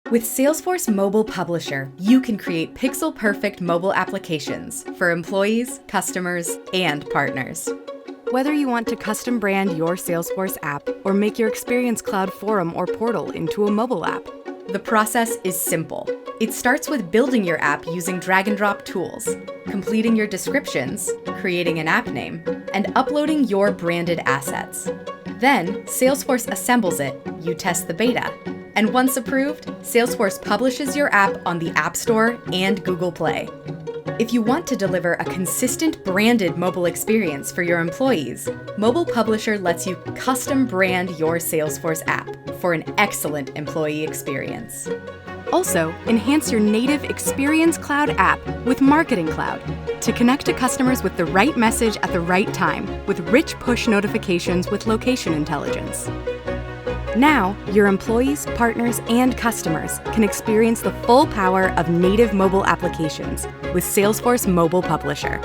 With Salesforce Mobile Publisher, you can create pixel-perfect mobile applications for employees, customers, and partners. Whether you want to custom brand your Salesforce app or make your Experience Cloud forum or portal into a mobile app, the process is simple. It starts with building your app using drag-and-drop tools, completing your descriptions, creating an app name, and uploading your branded assets. Then, Salesforce assembles it, you test the beta, and once approved, Salesforce publishes your app on the App Store and Google Play. If you want to deliver a consistent branded mobile experience for your employees, Mobile Publisher lets you custom brand your Salesforce app for an excellent employee experience. Also, enhance your native Experience Cloud app with Marketing Cloud to connect to customers with the right message at the right time with rich push notifications with location intelligence. Now, your employees, partners, and customers can experience the full power of native mobile applications with Salesforce Mobile Publisher.